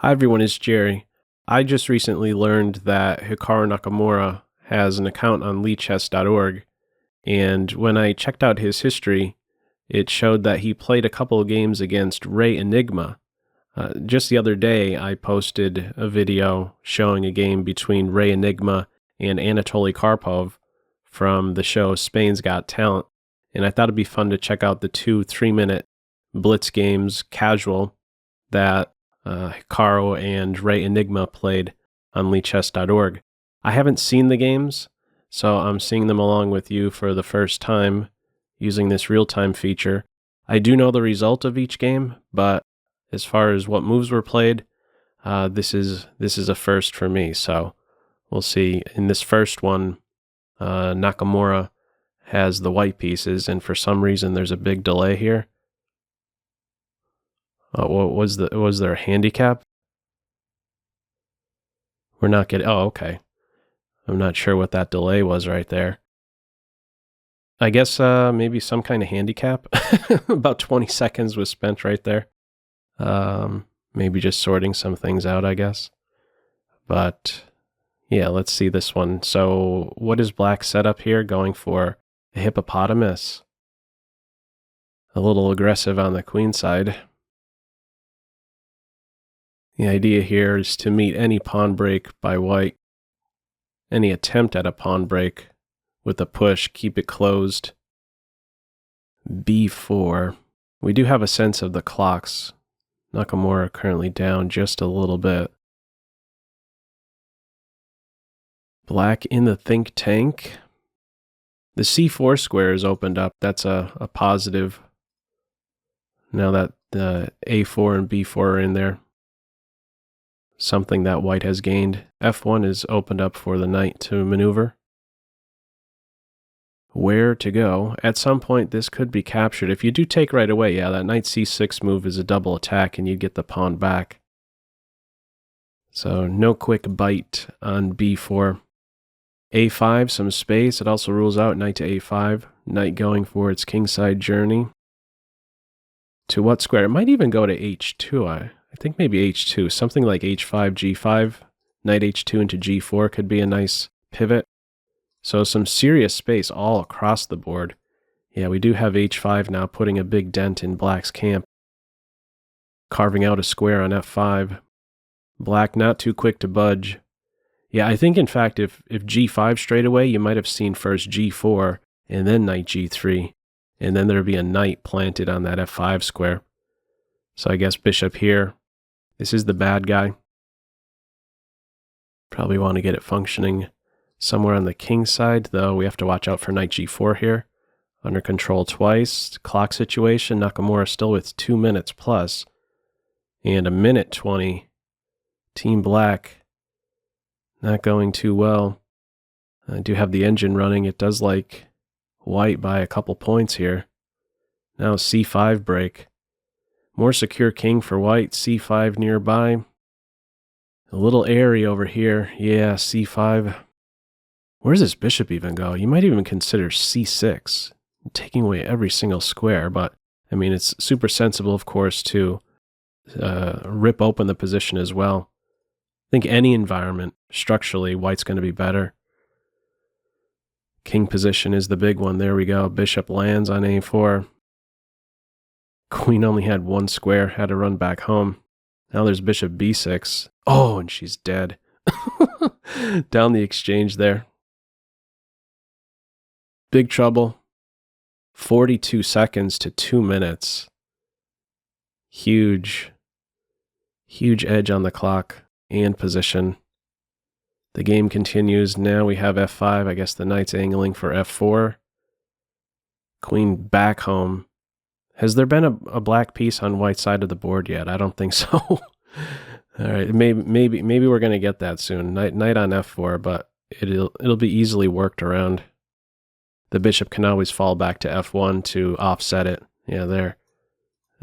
Hi everyone, it's Jerry. I just recently learned that Hikaru Nakamura has an account on Lichess.org, and when I checked out his history, it showed that he played a couple of games against Rey Enigma. Just the other day, I posted a video showing a game between Rey Enigma and Anatoly Karpov from the show Spain's Got Talent, and I thought it'd be fun to check out the 2 3-minute blitz games casual that Hikaru and Rey Enigma played on Lichess.org. I haven't seen the games, so I'm seeing them along with you for the first time using this real-time feature. I do know the result of each game, but as far as what moves were played, this is a first for me. So we'll see. In this first one, Nakamura has the white pieces, and for some reason there's a big delay here. Was there a handicap? We're not getting. Oh, okay. I'm not sure what that delay was right there. I guess maybe some kind of handicap. About 20 seconds was spent right there. Maybe just sorting some things out, I guess. But yeah, let's see this one. So what is black set up here? Going for a hippopotamus. A little aggressive on the queen side. The idea here is to meet any pawn break by white. Any attempt at a pawn break with a push, keep it closed. b4. We do have a sense of the clocks. Nakamura currently down just a little bit. Black in the think tank. The c4 square is opened up. That's a positive. Now that the a4 and b4 are in there. Something that white has gained. f1 is opened up for the knight to maneuver. Where to go? At some point, this could be captured. If you do take right away, yeah, that knight c6 move is a double attack, and you get the pawn back. So no quick bite on b4. a5, some space. It also rules out knight to a5. Knight going for its kingside journey. To what square? It might even go to h2. I think maybe h2. Something like h5, g5. Knight h2 into g4 could be a nice pivot. So some serious space all across the board. Yeah, we do have h5 now, putting a big dent in black's camp. Carving out a square on f5. Black not too quick to budge. Yeah, I think in fact if g5 straight away, you might have seen first g4 and then knight g3. And then there'd be a knight planted on that f5 square. So I guess bishop here. This is the bad guy. Probably want to get it functioning somewhere on the king side, though we have to watch out for knight g4 here. Under control twice. Clock situation. Nakamura still with 2 minutes plus. And a minute 20. Team black not going too well. I do have the engine running. It does like white by a couple points here. Now c5 break. More secure king for white. c5 nearby. A little airy over here. Yeah, c5. Where does this bishop even go? You might even consider c6. Taking away every single square, but I mean, it's super sensible, of course, to rip open the position as well. I think any environment, structurally, white's going to be better. King position is the big one. There we go. Bishop lands on a4. Queen only had one square, had to run back home. Now there's bishop b6. Oh, and she's dead. Down the exchange there. Big trouble. 42 seconds to 2 minutes. Huge edge on the clock and position. The game continues. Now we have f5. I guess the knight's angling for f4. Queen back home. Has there been a black piece on white side of the board yet? I don't think so. All right, maybe we're going to get that soon. Knight on f4, but it'll be easily worked around. The bishop can always fall back to f1 to offset it. Yeah, there.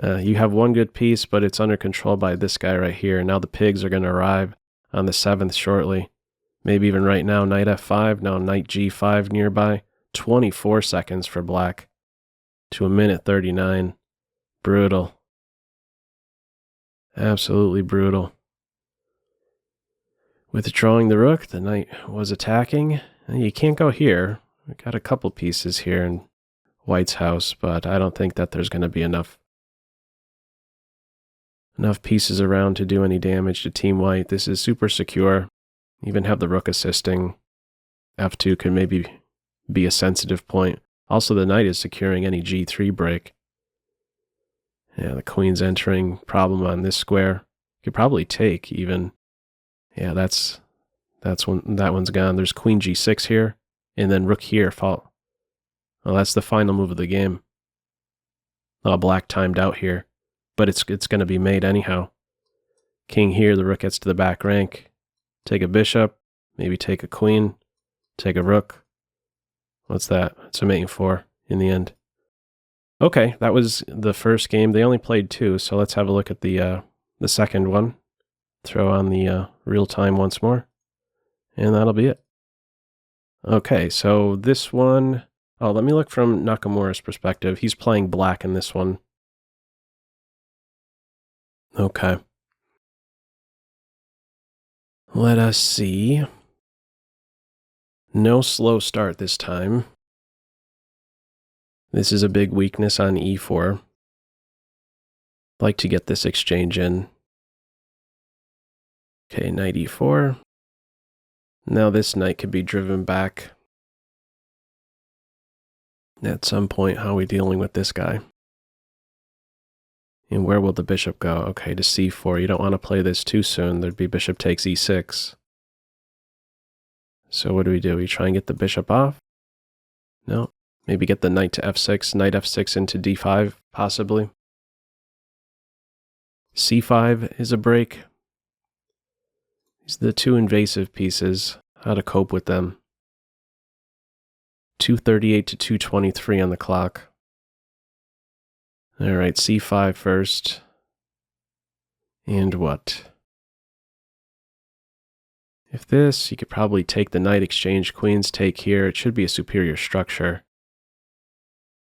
You have one good piece, but it's under control by this guy right here. Now the pigs are going to arrive on the 7th shortly. Maybe even right now, knight f5. Now knight g5 nearby. 24 seconds for black to a minute 39. Brutal. Absolutely brutal. Withdrawing the rook, the knight was attacking. You can't go here. We got a couple pieces here in White's house, but I don't think that there's going to be enough pieces around to do any damage to Team White. This is super secure. Even have the rook assisting. F2 could maybe be a sensitive point. Also, the knight is securing any G3 break. Yeah, the queen's entering. Problem on this square. Could probably take even. Yeah, that one's gone. There's queen G6 here, and then rook here. Well, that's the final move of the game. Oh, black timed out here, but it's going to be made anyhow. King here, the rook gets to the back rank. Take a bishop, maybe take a queen, take a rook. What's that? It's a mating 4 in the end. Okay, that was the first game. They only played 2, so let's have a look at the second one. Throw on the real time once more, and that'll be it. Okay, so this one, oh, let me look from Nakamura's perspective. He's playing black in this one. Okay. Let us see. No slow start this time. This is a big weakness on e4. Like to get this exchange in. Okay, knight e4. Now this knight could be driven back. At some point, how are we dealing with this guy? And where will the bishop go? Okay, to c4. You don't want to play this too soon. There'd be bishop takes e6. So what do? We try and get the bishop off? No. Maybe get the knight to f6, knight f6 into d5, possibly. c5 is a break. These are the two invasive pieces. How to cope with them. 238 to 223 on the clock. All right, c5 first. And what? If this, you could probably take the knight, exchange queens, take here. It should be a superior structure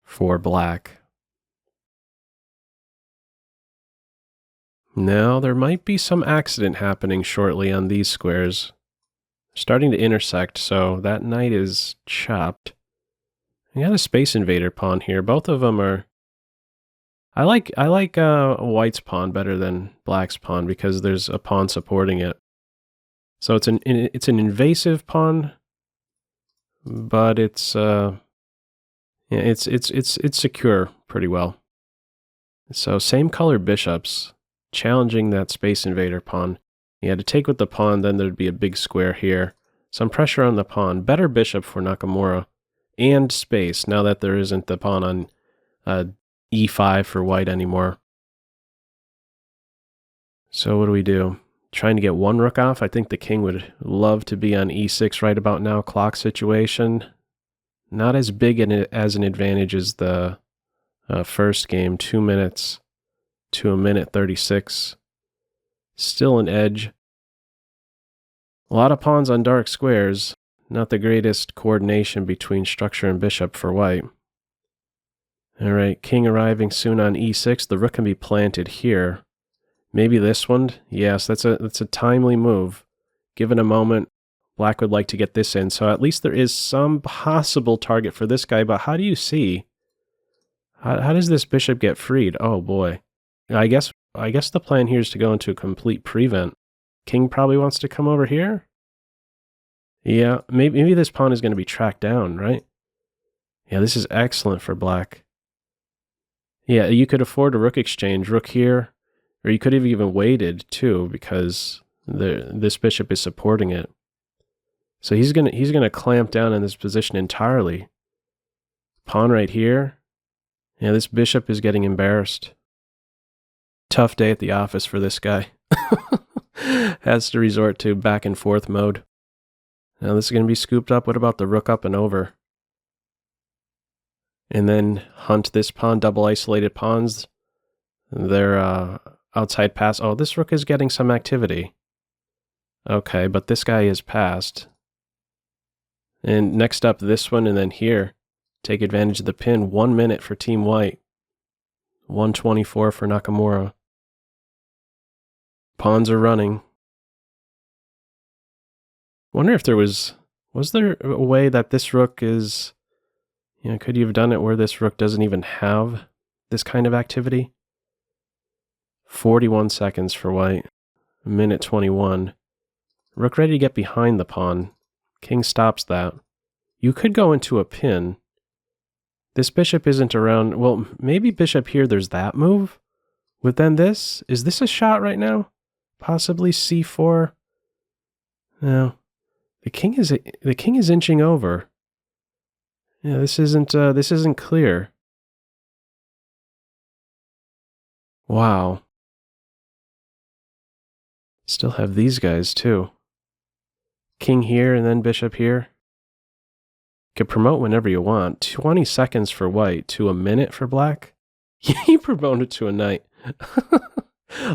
for black. Now, there might be some accident happening shortly on these squares. Starting to intersect, so that knight is chopped. You got a Space Invader pawn here. Both of them are... I like White's pawn better than Black's pawn because there's a pawn supporting it. So it's an invasive pawn, but it's secure pretty well. So same color bishops challenging that Space Invader pawn. You had to take with the pawn, then there'd be a big square here. Some pressure on the pawn. Better bishop for Nakamura and space now that there isn't the pawn on e5 for White anymore. So what do? Trying to get one rook off. I think the king would love to be on e6 right about now. Clock situation. Not as big as an advantage as the first game. 2 minutes to a minute 36. Still an edge. A lot of pawns on dark squares. Not the greatest coordination between structure and bishop for White. All right, king arriving soon on e6. The rook can be planted here. Maybe this one? Yes, that's a timely move. Given a moment, Black would like to get this in. So at least there is some possible target for this guy. But how do you see? How does this bishop get freed? Oh boy. I guess the plan here is to go into a complete prevent. King probably wants to come over here. Yeah, maybe this pawn is going to be tracked down, right? Yeah, this is excellent for Black. Yeah, you could afford a rook exchange, rook here. Or you could have even waited too, because this bishop is supporting it. So he's gonna clamp down in this position entirely. Pawn right here. Yeah, this bishop is getting embarrassed. Tough day at the office for this guy. Has to resort to back and forth mode. Now this is gonna be scooped up. What about the rook up and over? And then hunt this pawn, double isolated pawns. They're outside pass. Oh, this rook is getting some activity. Okay, but this guy is passed. And next up, this one, and then here. Take advantage of the pin. 1 minute for Team White. 124 for Nakamura. Pawns are running. Wonder if was there a way that this rook is, could you have done it where this rook doesn't even have this kind of activity? 41 seconds for white, minute 21. Rook ready to get behind the pawn. King stops that. You could go into a pin. This bishop isn't around. Well, maybe bishop here, there's that move. But then this, is this a shot right now? Possibly c4. No. The king is inching over. Yeah, this isn't clear. Wow. Still have these guys too. King here and then bishop here. Could promote whenever you want. 20 seconds for white to a minute for black. He promoted to a knight.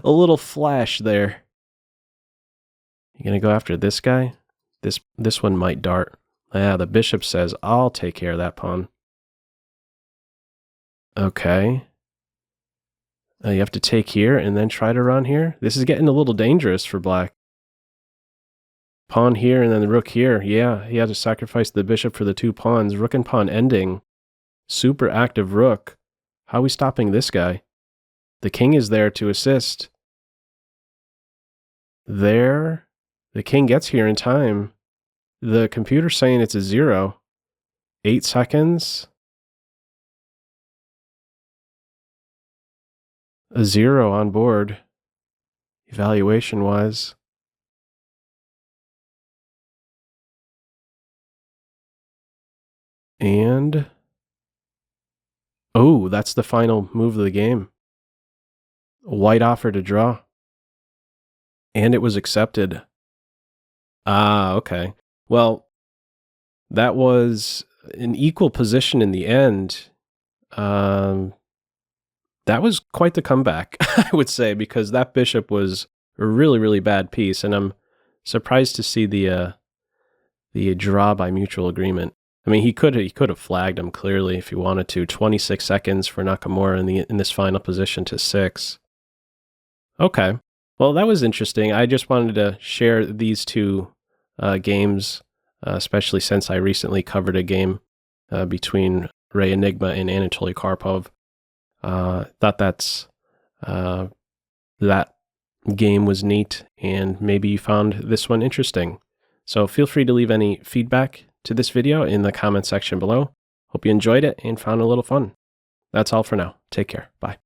A little flash there. You gonna go after this guy? This one might dart. Yeah, the bishop says, I'll take care of that pawn. Okay. You have to take here and then try to run here. This is getting a little dangerous for black. Pawn here and then the rook here. Yeah, he had to sacrifice the bishop for the 2 pawns. Rook and pawn ending. Super active rook. How are we stopping this guy? The king is there to assist. There. The king gets here in time. The computer's saying it's a 0. 8 seconds. A 0 on board. Evaluation-wise. And... oh, that's the final move of the game. White offered to draw. And it was accepted. Ah, okay. Well, that was an equal position in the end. That was quite the comeback, I would say, because that bishop was a really, really bad piece, and I'm surprised to see the draw by mutual agreement. I mean, he could have flagged him clearly if he wanted to. 26 seconds for Nakamura in this final position to 6. Okay. Well, that was interesting. I just wanted to share these 2 games, especially since I recently covered a game between Rey Enigma and Anatoly Karpov. Thought that game was neat, and maybe you found this one interesting. So feel free to leave any feedback to this video in the comment section below. Hope you enjoyed it and found it a little fun. That's all for now. Take care. Bye.